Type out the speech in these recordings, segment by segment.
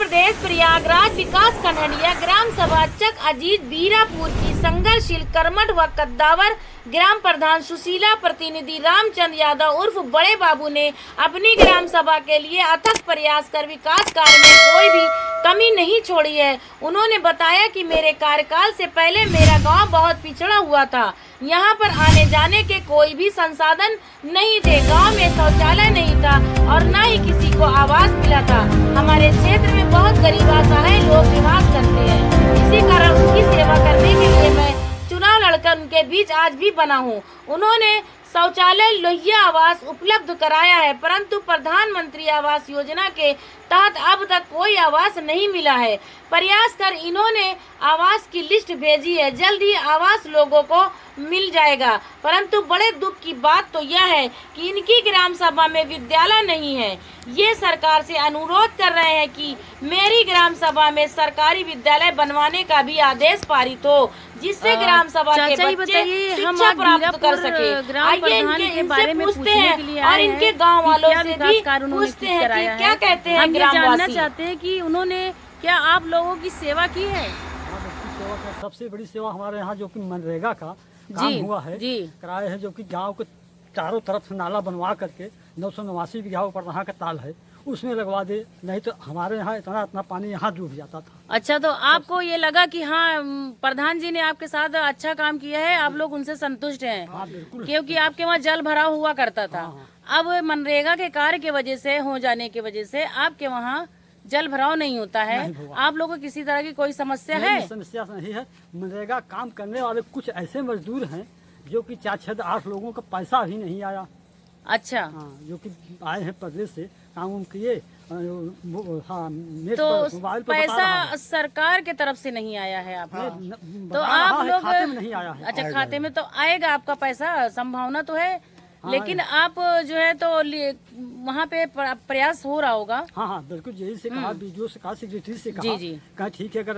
प्रदेश प्रयागराज विकास खंडीय ग्राम सभा चक अजीत बीरापुर की संघर्षशील कर्मठ व कद्दावर ग्राम प्रधान सुशीला प्रतिनिधि रामचंद्र यादव उर्फ बड़े बाबू ने अपनी ग्राम सभा के लिए अथक प्रयास कर विकास कार्य में कोई भी कमी नहीं छोड़ी है। उन्होंने बताया कि मेरे कार्यकाल से पहले मेरा गांव बहुत पिछड़ा हुआ था। यहाँ पर आने जाने के कोई भी संसाधन नहीं थे। गांव में शौचालय नहीं था और न ही किसी को आवास मिला था। हमारे क्षेत्र में बहुत गरीब असहाय लोग निवास करते हैं। इसी कारण उनकी सेवा करने के लिए मैं चुनाव लड़कर उनके बीच आज भी बना हूँ। उन्होंने शौचालय लोहिया आवास उपलब्ध कराया है, परंतु प्रधानमंत्री आवास योजना के तहत अब तक कोई आवास नहीं मिला है। प्रयास कर इन्होंने आवास की लिस्ट भेजी है। जल्द ही आवास लोगों को मिल जाएगा, परंतु बड़े दुख की बात तो यह है कि इनकी ग्राम सभा में विद्यालय नहीं है। ये सरकार से अनुरोध कर रहे हैं कि मेरी ग्राम सभा में सरकारी विद्यालय बनवाने का भी आदेश पारित हो, जिससे ग्राम सभा के बच्चे शिक्षा प्राप्त कर सके। आइए इनसे पूछते हैं और इनके गाँव वालों से भी पूछते हैं कि क्या कहते हैं ग्रामवासी। जानना चाहते हैं कि उन्होंने क्या आप लोगों की सेवा की है। सबसे बड़ी सेवा हमारे यहाँ जो कि मनरेगा का काम हुआ है कराए हैं, जो कि गांव के चारों तरफ से नाला बनवा करके 989 बीघा ऊपर वहाँ का ताल है उसमें लगवा दे, नहीं तो हमारे यहाँ इतना पानी यहाँ डूब जाता था। अच्छा, तो आपको ये लगा कि हाँ प्रधान जी ने आपके साथ अच्छा काम किया है, आप लोग उनसे संतुष्ट हैं? हाँ, बिल्कुल। क्योंकि आपके वहाँ जल भराव हुआ करता था। अब मनरेगा के कार्य के वजह से हो जाने की वजह से आपके वहाँ जल भराव नहीं होता है। आप लोगों को किसी तरह की कोई समस्या है? समस्या नहीं है। मनरेगा काम करने वाले कुछ ऐसे मजदूर हैं जो कि 4-6-8 लोगों का पैसा भी नहीं आया। अच्छा, हाँ, जो कि आए हैं प्रदेश से काम किए। हाँ, तो पैसा सरकार के तरफ से नहीं आया है आपको? तो आप लोग खाते में नहीं आया है। अच्छा, खाते में तो आएगा आपका पैसा, संभावना तो है। लेकिन आप जो है तो वहाँ पे प्रयास हो रहा होगा। हाँ, बिल्कुल। यही से कहा, बीडीओ से कहा, सेक्रेटरी से कहा। जी। कहा ठीक है, अगर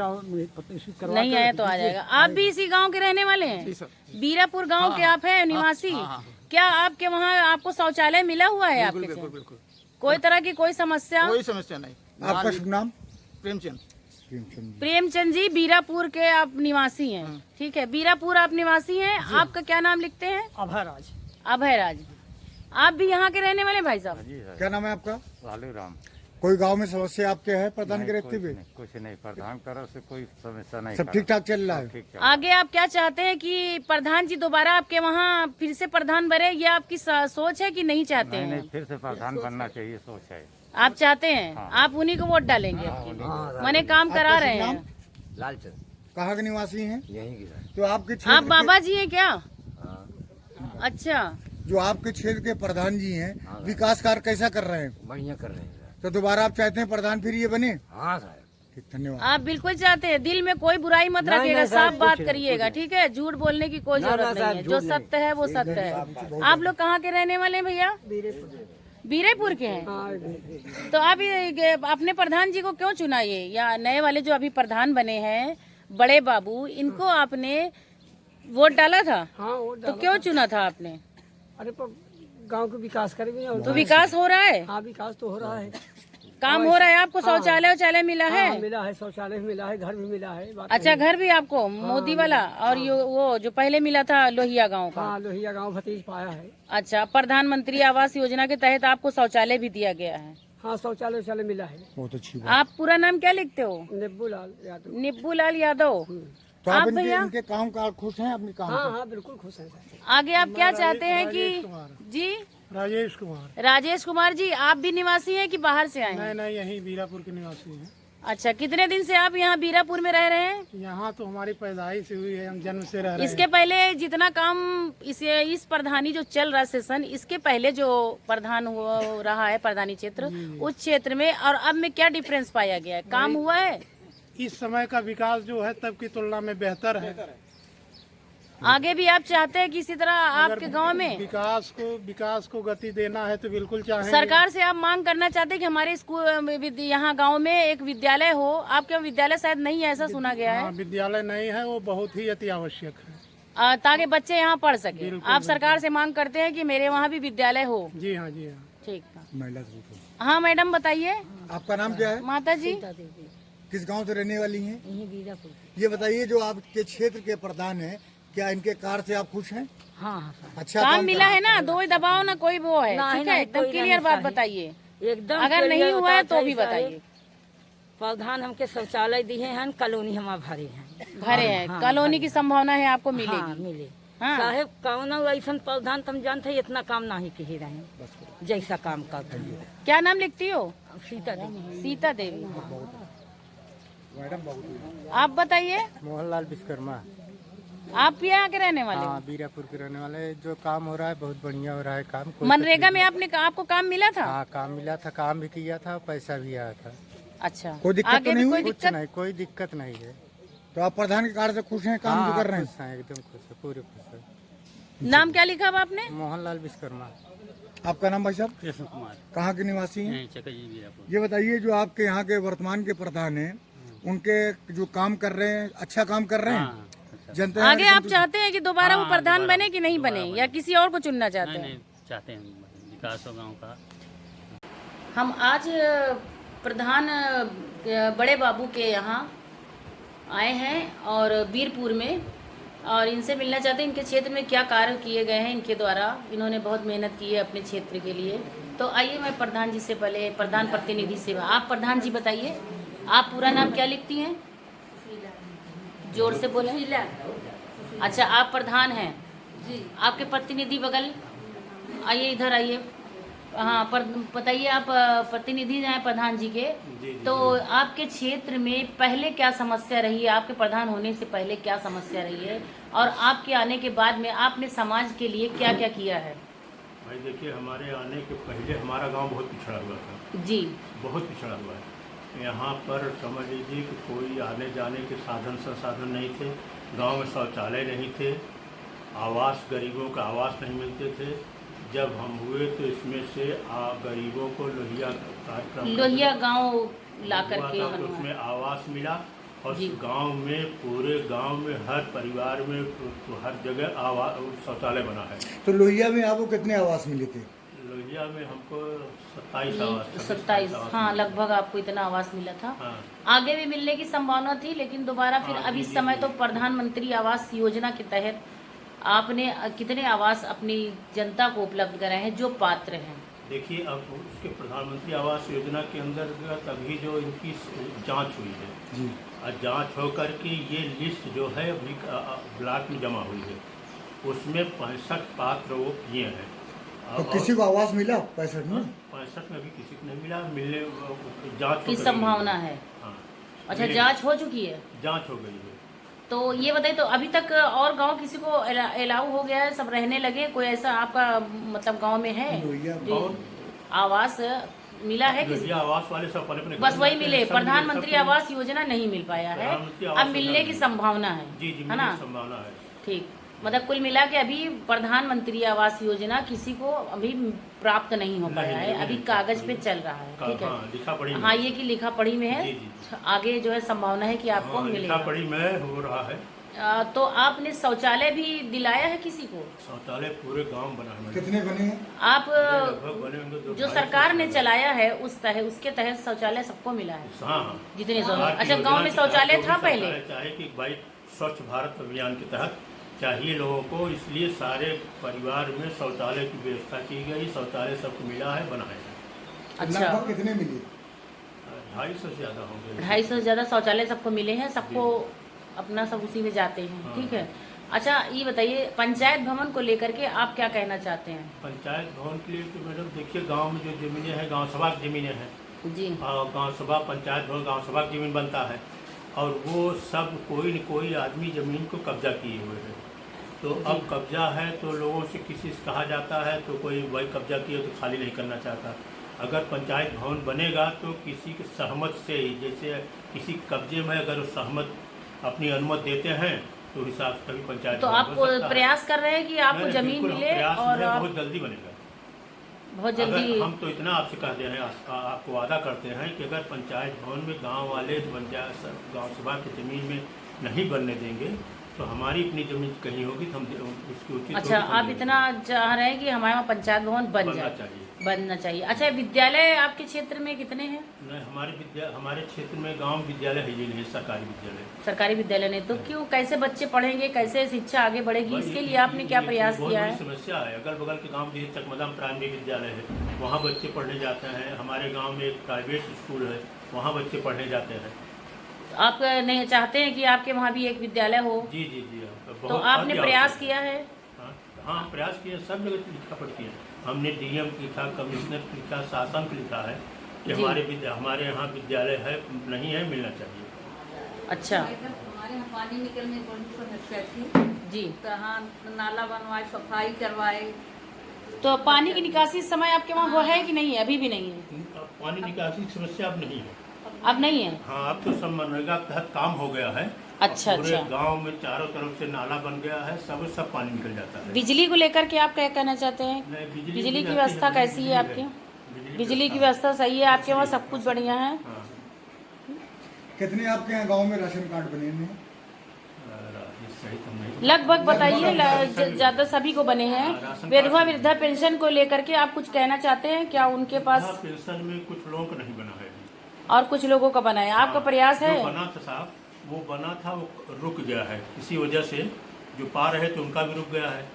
नहीं आया तो आ जाएगा। आप भी इसी गांव के रहने वाले हैं? बीरापुर गांव के आप हैं निवासी? क्या आपके वहाँ आपको शौचालय मिला हुआ है? आपके बिल्कुल। कोई तरह की कोई समस्या नहीं। आपका शुभ नाम? प्रेमचंद जी, बीरापुर के आप निवासी हैं? ठीक है, बीरापुर आप निवासी हैं। आपका क्या नाम लिखते हैं? अभयराज। अभयराज। आप भी यहाँ के रहने वाले भाई साहब? क्या नाम है आपका? लालू राम। कोई गांव में समस्या आपके है प्रधान के रहते हुए? कुछ नहीं, प्रधान तरफ से कोई समस्या नहीं। सब ठीक ठाक चल रहा है। आगे आप क्या चाहते हैं कि प्रधान जी दोबारा आपके वहाँ फिर से प्रधान बने? ये आपकी सोच है कि नहीं चाहते हैं? नहीं, फिर से प्रधान बनना चाहिए, सोच है। आप चाहते हैं? आप उन्हीं को वोट डालेंगे? मैंने काम करा रहे हैं। लालचंद। कहाँ के निवासी हैं? यहीं की। तो आपके आप बाबा जी हैं क्या? अच्छा, जो आपके क्षेत्र के प्रधान जी हैं, विकास कार्य कैसा कर रहे हैं? बढ़िया कर रहे हैं। तो दोबारा आप चाहते हैं प्रधान फिर ये बने? हाँ साहब। ठीक, धन्यवाद। आप बिल्कुल चाहते हैं। दिल में कोई बुराई मत रखिएगा, साफ बात करिएगा, ठीक है? झूठ बोलने की कोई जरूरत नहीं है। जो सत्य है वो सत्य है। आप लोग कहाँ के रहने वाले हैं भैया? बीरेपुर के हैं। तो आप अपने प्रधान जी को क्यों चुना? ये या नए वाले जो अभी प्रधान बने हैं बड़े बाबू, इनको आपने वोट डाला था? हाँ, तो क्यों चुना था आपने? अरे पर गांव के विकास करेंगे। तो विकास हो रहा है? हाँ, विकास तो हो रहा है। काम हो रहा है? आपको शौचालय मिला है? हाँ, मिला है। शौचालय मिला है, घर भी मिला है। अच्छा, घर भी आपको मोदी वाला? और वो जो पहले मिला था लोहिया गांव का? हाँ, लोहिया गांव भतीज पाया है। अच्छा, प्रधानमंत्री आवास योजना के तहत आपको शौचालय भी दिया गया है? हाँ, शौचालय मिला है। बहुत अच्छी बात। आप पूरा नाम क्या लिखते हो? निब्बूलाल यादव। निब्बूलाल यादव। तो आप आप भैया? इनके काम का खुश हैं? अपने काम हाँ, बिल्कुल खुश है। आगे आप क्या चाहते हैं कि जी? राजेश कुमार। राजेश कुमार जी, आप भी निवासी हैं कि बाहर से आए हैं? नहीं, यही बीरापुर के निवासी हैं। अच्छा, कितने दिन से आप यहाँ बीरापुर में रह रहे हैं? यहाँ तो हमारी पैदाइश हुई है, हम जन्म से रह रहे हैं। इसके पहले जितना काम इस प्रधानी जो चल रहा सेशन, इसके पहले जो प्रधान हो रहा है प्रधानी क्षेत्र, उस क्षेत्र में और अब में क्या डिफरेंस पाया गया है? काम हुआ है? इस समय का विकास जो है तब की तुलना में बेहतर है। आगे भी आप चाहते हैं कि इसी तरह आपके गांव में विकास को गति देना है तो बिल्कुल चाहेंगे। सरकार से आप मांग करना चाहते हैं कि हमारे स्कूल यहाँ गांव में एक विद्यालय हो? आपके विद्यालय शायद नहीं है, ऐसा सुना गया है। विद्यालय नहीं है, वो बहुत ही अति आवश्यक है ताकि बच्चे यहाँ पढ़ सके। आप सरकार से मांग करते हैं कि मेरे वहाँ भी विद्यालय हो? जी हाँ। ठीक है। महिला। हाँ मैडम, बताइए। आपका नाम क्या है? माता जी किस गांव से रहने वाली हैं? यही बीरापुर। ये बताइए, जो आपके क्षेत्र के प्रधान हैं, क्या इनके कार्य से आप खुश हैं? हाँ हाँ अच्छा काम मिला है ना, दो ही दबाओ ना कोई वो है, नहीं, ठीक है? नहीं, एकदम कोई क्लियर नहीं बात सही। बताइए, एकदम अगर clear नहीं हुआ है तो बताया भी साहब। बताइए। प्रधान हमके शौचालय दिए हैं, कॉलोनी हम भरे हैं। भरे हैं, हाँ, कॉलोनी की संभावना है आपको हाँ मिलेगी। मिले। हाँ। साहेब कौन ऐसा प्रधान तुम जानते इतना काम नहीं कही रहे जैसा काम करते हैं। क्या नाम लिखती हो? सीता देवी। सीता देवी। आप बताइए, मोहनलाल विश्वकर्मा। आप भी यहाँ के रहने वाले? हाँ, बीरापुर के रहने वाले। जो काम हो रहा है बहुत बढ़िया हो रहा है काम। कोई मनरेगा में आपको काम मिला था? हाँ, काम मिला था, काम भी किया था, पैसा भी आया था। अच्छा, कोई दिक्कत आगे तो भी नहीं कोई हुई? कुछ दिक्कत? नहीं, कोई दिक्कत नहीं है। तो आप प्रधान के कार्य से खुश हैं, काम जो हाँ, कर रहे हैं? खुश हैं, एकदम खुश है, पूरे खुश है। नाम क्या लिखा हुआ आपने? मोहनलाल विश्वकर्मा। आपका नाम भाई साहब? कृष्ण कुमार। कहाँ के निवासी हैं? चकजी बीरापुर। ये बताइए, जो आपके यहाँ के वर्तमान के प्रधान हैं, उनके जो काम कर रहे हैं, अच्छा काम कर रहे हैं? जनता आगे आप चाहते हैं कि दोबारा वो प्रधान बने कि नहीं बने, या किसी और को चुनना चाहते हैं? चाहते हैं विकास हो गाँव का। हम आज प्रधान बड़े बाबू के यहाँ आए हैं और बीरपुर में, और इनसे मिलना चाहते हैं। इनके क्षेत्र में क्या कार्य किए गए हैं इनके द्वारा, इन्होंने बहुत मेहनत की है अपने क्षेत्र के लिए। तो आइए, मैं प्रधान जी से पहले प्रधान प्रतिनिधि से, आप प्रधान जी बताइए, आप पूरा नाम क्या लिखती हैं? जोर से बोले। अच्छा, आप प्रधान हैं जी। आपके प्रतिनिधि बगल आइए, इधर आइए। हाँ, पर बताइए, आप प्रतिनिधि हैं प्रधान जी के। तो आपके क्षेत्र में पहले क्या समस्या रही है, आपके प्रधान होने से पहले क्या समस्या रही है, और आपके आने के बाद में आपने समाज के लिए क्या क्या किया है? भाई देखिए, हमारे आने के पहले हमारा गांव बहुत पिछड़ा हुआ था जी। बहुत पिछड़ा हुआ है। यहाँ पर समझ लीजिए कि कोई आने जाने के साधन संसाधन नहीं थे, गांव में शौचालय नहीं थे, आवास, गरीबों का आवास नहीं मिलते थे। जब हम हुए तो इसमें से गरीबों को लोहिया कार्यक्रम, लोहिया गांव ला हुआ करके था, तो उसमें आवास मिला। और गांव में, पूरे गांव में, हर परिवार में, तो हर जगह आवास, शौचालय बना है। तो लोहिया में आपको कितने आवास मिले थे? लोहिया में हमको 27 आवास, 27, हाँ, लगभग आपको इतना आवास मिला था। हाँ। आगे भी मिलने की संभावना थी, लेकिन दोबारा फिर अभी इस समय तो प्रधानमंत्री आवास योजना के तहत आपने कितने आवास अपनी जनता को उपलब्ध कराए हैं जो पात्र हैं? देखिए, अब उसके प्रधानमंत्री आवास योजना के अंतर्गत अभी जो इनकी जांच हुई है जी, और जांच होकर के ये लिस्ट जो है अभी ब्लॉक में जमा हुई है, उसमें 65 पात्र वो किए हैं। तो किसी को आवास मिला 65 में? 65 में अभी किसी को नहीं मिला, मिलने जांच की संभावना है। हाँ, अच्छा, जांच हो चुकी है? जांच हो गई है। तो ये बताइए, तो अभी तक और गांव किसी को अलाउ हो गया है, सब रहने लगे? कोई ऐसा आपका मतलब गांव में है जो आवास मिला है किसी? लोहिया आवास वाले सब अपने बस वही मिले, प्रधानमंत्री आवास योजना नहीं मिल पाया है, अब मिलने की संभावना है, जी, है ना? संभावना है। ठीक, मतलब कुल मिला के अभी प्रधानमंत्री आवास योजना किसी को अभी प्राप्त नहीं हो पाया है, अभी कागज पे चल रहा है, ठीक है? लिखा पढ़ी में। हाँ, ये कि लिखा पढ़ी में है, आगे जो है संभावना है कि आपको मिलेगा। लिखा पढ़ी में हो रहा है। तो आपने शौचालय भी दिलाया है किसी को? शौचालय पूरे गांव बना है। कितने बने हैं? आप लगभग बने होंगे जो सरकार ने चलाया है उसके तहत शौचालय सबको मिला है? हाँ, जितने अच्छा, गांव में शौचालय था पहले? चाहे कि भाई स्वच्छ भारत अभियान के तहत चाहिए लोगों को, इसलिए सारे परिवार में शौचालय की व्यवस्था की गई, शौचालय सबको मिला है, बना है। अच्छा, लगभग कितने मिले? 250 से ज्यादा होंगे। 250 से ज्यादा शौचालय सबको मिले हैं, सबको अपना सब उसी में जाते हैं, हाँ। ठीक है? अच्छा, ये बताइए, पंचायत भवन को लेकर के आप क्या कहना चाहते हैं? पंचायत भवन के लिए तो मैडम देखिए, गांव में जो जमीनें हैं, गांव सभा की जमीनें हैं जी, और गांव सभा, पंचायत भवन गांव सभा की जमीन बनता है, और वो सब कोई न कोई आदमी जमीन को कब्जा किए हुए है। तो अब कब्जा है तो लोगों से किसी से कहा जाता है तो कोई वही कब्जा किए तो खाली नहीं करना चाहता। अगर पंचायत भवन बनेगा तो किसी के सहमत से ही, जैसे किसी कब्जे में अगर सहमत अपनी अनुमति देते हैं तो हिसाब से तभी पंचायत तो आप प्रयास कर रहे हैं कि आपको जमीन मिले, और बहुत जल्दी बनेगा, बहुत जल्दी। हम तो इतना आपसे कहते हैं, आपको वादा करते हैं कि अगर पंचायत भवन में गांव वाले पंचायत गांव सभा की जमीन में नहीं बनने देंगे तो हमारी अपनी जमीन कहीं होगी तो हम उसकी उचित अच्छा, होगी तो हम आप देंगे। इतना चाह रहे हैं कि हमारे वहाँ पंचायत भवन बन बनना जाए, चाहिए। बनना चाहिए। अच्छा, विद्यालय आपके क्षेत्र में कितने हैं? नहीं, हमारे क्षेत्र में गांव विद्यालय है ही नहीं, सरकारी विद्यालय। सरकारी विद्यालय नहीं तो क्यों, कैसे बच्चे पढ़ेंगे, कैसे शिक्षा आगे बढ़ेगी, इसके लिए आपने क्या प्रयास बहुत किया बड़ी है? समस्या है। अगल बगल के गांव जैसे चकमदाम प्राइमरी विद्यालय है, वहाँ बच्चे पढ़ने जाते हैं। हमारे गांव में एक प्राइवेट स्कूल है, वहाँ बच्चे पढ़ने जाते हैं। आप नहीं चाहते हैं कि आपके वहाँ भी एक विद्यालय हो? जी जी जी, तो आपने प्रयास किया है? हाँ, प्रयास किया, सब जगह लिखा पढ़ती है। हमने डीएम लिखा, कमिश्नर लिखा, शासन लिखा है कि जी। हमारे यहाँ विद्यालय है, नहीं है, मिलना चाहिए। अच्छा हमारे यहाँ पानी निकलने की बड़ी समस्या थी जी, तो हाँ नाला बनवाए, सफाई करवाए। तो पानी की निकासी इस समय आपके वहाँ वो है कि नहीं है? अभी भी नहीं है? पानी निकासी की समस्या अब नहीं है। अब नहीं है? हाँ, अब तो सब मनरेगा के तहत काम हो गया है। अच्छा पूरे अच्छा। गांव में चारों तरफ से नाला बन गया है, सब पानी निकल जाता है। बिजली को लेकर के आप क्या कहना चाहते हैं? नहीं, बिजली की रहती व्यवस्था है, कैसी है आपके? बिजली की व्यवस्था सही है आपके वहाँ? सब कुछ बढ़िया है? हाँ, कितने आपके यहाँ गांव में राशन कार्ड बने हैं? सही तो नहीं। लगभग बताइए, ज्यादा सभी को बने हैं। राशन विधवा कार्ड- वृद्धा पेंशन को लेकर के आप कुछ कहना चाहते हैं क्या? उनके पास वृद्धा पेंशन में कुछ लोगों को नहीं बना है अभी। और कुछ लोगों का बना है, आपका प्रयास है? जो बना था साहब, वो बना था, वो रुक गया है इसी वजह से। जो पा रहे थे उनका भी रुक गया है,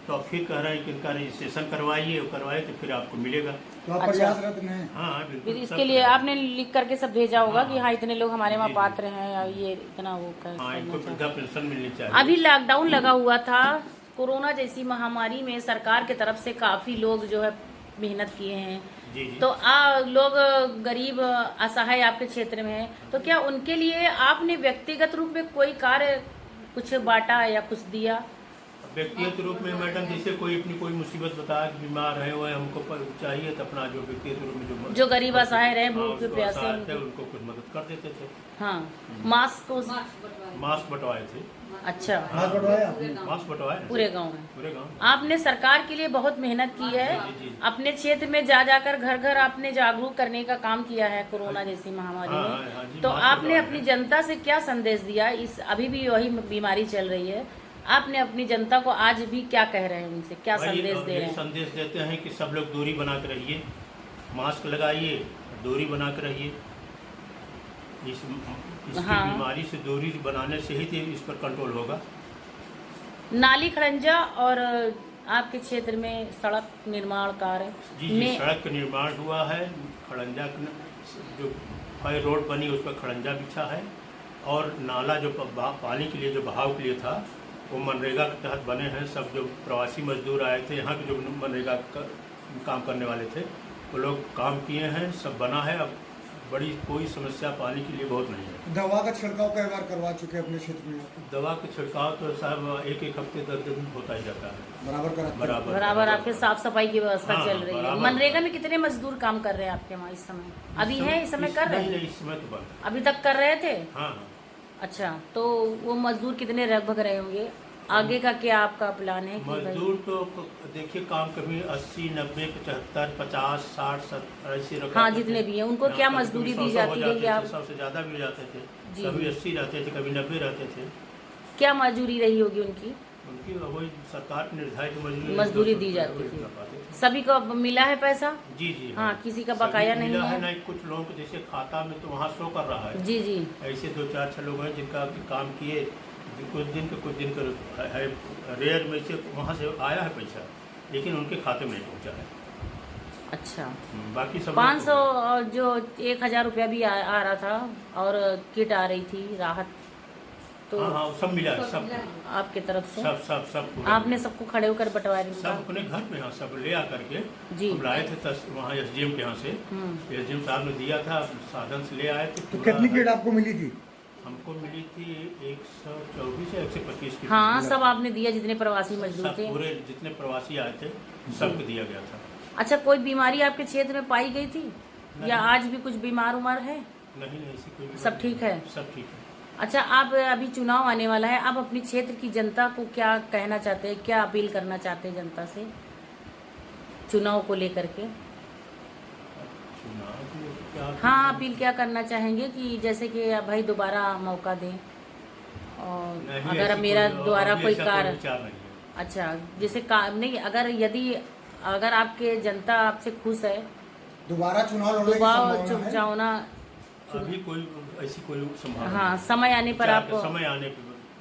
तो अब फिर कह रहे हैं कि इनका रजिस्ट्रेशन करवाइए, करवाए तो फिर आपको मिलेगा। तो आप अच्छा। प्रयासरत हैं? हाँ हाँ, फिर बिल्कुल। इसके सब लिए करवाए। आपने लिख करके सब भेजा होगा कि हाँ। हाँ इतने लोग हमारे वहाँ जी, पात्र हैं या ये इतना वो हाँ, करना इनको चाहते हैं। वृद्धा पेंशन मिलनी चाहिए। अभी लॉकडाउन लगा हुआ था, कोरोना जैसी महामारी में सरकार की तरफ से काफी लोग जो है मेहनत किए हैं। जी जी। तो लोग गरीब असहाय आपके क्षेत्र में है, तो क्या उनके लिए आपने व्यक्तिगत रूप में कोई कार्य कुछ बांटा या कुछ दिया? व्यक्तिगत रूप में मैडम, जैसे कोई अपनी कोई मुसीबत बताया कि बीमार है, वो हमको चाहिए, तो अपना जो व्यक्तिगत रूप में जो गरीब असहाय रहे, भूखे उसको प्यासे असहाय थे, उनको- उनको कुछ मदद कर देते थे। हाँ, मास्क मास्क बंटवाए थे। अच्छा, मास्क बंटवाया? मास्क बंटवाए पूरे गांव में? पूरे गाँव। आपने सरकार के लिए बहुत मेहनत की है, जी, जी। अपने क्षेत्र में जा जाकर घर घर आपने जागरूक करने का काम किया है कोरोना जैसी महामारी हाँ, में। हाँ जी, तो मास्क आपने बनवाए अपनी हैं। जनता से क्या संदेश दिया? इस अभी भी वही बीमारी चल रही है, आपने अपनी जनता को आज भी क्या कह रहे हैं, उनसे क्या भाई, संदेश दे रहे यही हैं? संदेश देते हैं कि सब लोग दूरी बना के रहिए, मास्क लगाइए, दूरी बना के रहिए। इसकी हाँ। बीमारी से दूरी बनाने से ही तो इस पर कंट्रोल होगा। नाली खड़ंजा और आपके क्षेत्र में सड़क निर्माण कार्य जी जी, में सड़क का निर्माण हुआ है। खड़ंजा जो हाई रोड बनी उस पर खड़ंजा बिछा है, और नाला जो पानी के लिए, जो बहाव के लिए था, वो मनरेगा के तहत बने हैं। सब जो प्रवासी मजदूर आए थे यहाँ के, जो मनरेगा का काम करने वाले थे, वो लोग काम किए हैं, सब बना है। अब बड़ी कोई समस्या पानी के लिए बहुत नहीं है। दवा का छिड़काव कई बार करवा चुके हैं अपने क्षेत्र में? दवा के छिड़काव तो साहब एक हफ्ते 10 दिन होता ही जाता है। बराबर करा? बराबर आपके साफ सफाई की व्यवस्था हाँ, चल रही है। बराबर। मनरेगा में कितने मजदूर काम कर रहे हैं आपके वहाँ इस समय? अभी है, इस समय कर रहे नहीं, हैं? नहीं, इस समय तो बंद। अभी तक कर रहे थे? हाँ हाँ। अच्छा, तो वो मजदूर कितने लगभग रहे होंगे? आगे का क्या आपका प्लान है कि भाई? मजदूर तो देखिए, काम कभी 80, 90, 75, 50, 60, 70 ऐसे रखा। हाँ, जितने भी हैं उनको क्या कभी मजदूरी 100 दी हो जाती है? जाते या थे, 100 से ज़्यादा भी जाते थे। जी। कभी 80 रहते थे, कभी 90 रहते थे। क्या मजदूरी रही होगी उनकी? उनकी वही सरकार की निर्धारित मजदूरी दी जाती थी। सभी को अब मिला है पैसा? जी जी। हाँ, किसी का सभी बकाया को नहीं मिला है? नहीं, कुछ लोगों को जैसे खाता में तो वहाँ शो कर रहा है। जी जी। ऐसे 2-4 लोग हैं जिनका काम किए, कुछ दिन का है, रेयर में से वहाँ से आया है पैसा, लेकिन उनके खाते में नहीं पहुँचा है। अच्छा, बाकी सब 500 और जो 1000 रुपया भी आ रहा था, और किट आ रही थी राहत, तो हाँ हाँ, सब मिला है, सब आपके तरफ से सब पूरा आपने सबको खड़े होकर बंटवा सब दिया? अपने घर में, यहाँ सब ले आकर के जी। हम लाए थे वहाँ एसडीएम के यहाँ से। एसडीएम साहब ने दिया था, साधन से ले आए थे। तो कितनी किट आपको मिली थी? हमको मिली थी 124 या 125 की। हाँ, सब आपने दिया जितने प्रवासी मजदूर सब थे? पूरे जितने प्रवासी आए थे सबको दिया गया था। अच्छा, कोई बीमारी आपके क्षेत्र में पाई गई थी या आज भी कुछ बीमार उमार है? नहीं नहीं, ऐसी कोई सब ठीक है? सब ठीक है। अच्छा, आप अभी चुनाव आने वाला है, आप अपनी क्षेत्र की जनता को क्या कहना चाहते हैं, क्या अपील करना चाहते हैं जनता से चुनाव को लेकर के? चुनाव में क्या? हाँ, अपील क्या करना चाहेंगे कि जैसे कि भाई दोबारा मौका दें? और नहीं, अगर ऐसी मेरा द्वारा अभी कोई ऐसा कार्य, विचार नहीं है। अच्छा जैसे काम नहीं, अगर आपके जनता आपसे खुश है, दोबारा चुनाव लड़ने की संभावना है? चुनाव अभी कोई ऐसी कोई संभावना हाँ, समय आने पर आप समय आने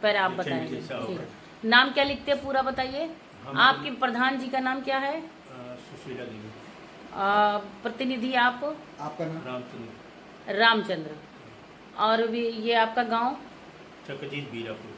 पर आप जैसे बताएंगे। जैसा होगा। ठीक। नाम क्या लिखते हैं पूरा बताइए। आपके प्रधान जी का नाम क्या है? सुशीला देवी। प्रतिनिधि आप? आपका नाम? रामचंद्र। रामचंद्र। और भी ये आपका गांव? चकजीत बीरापुर।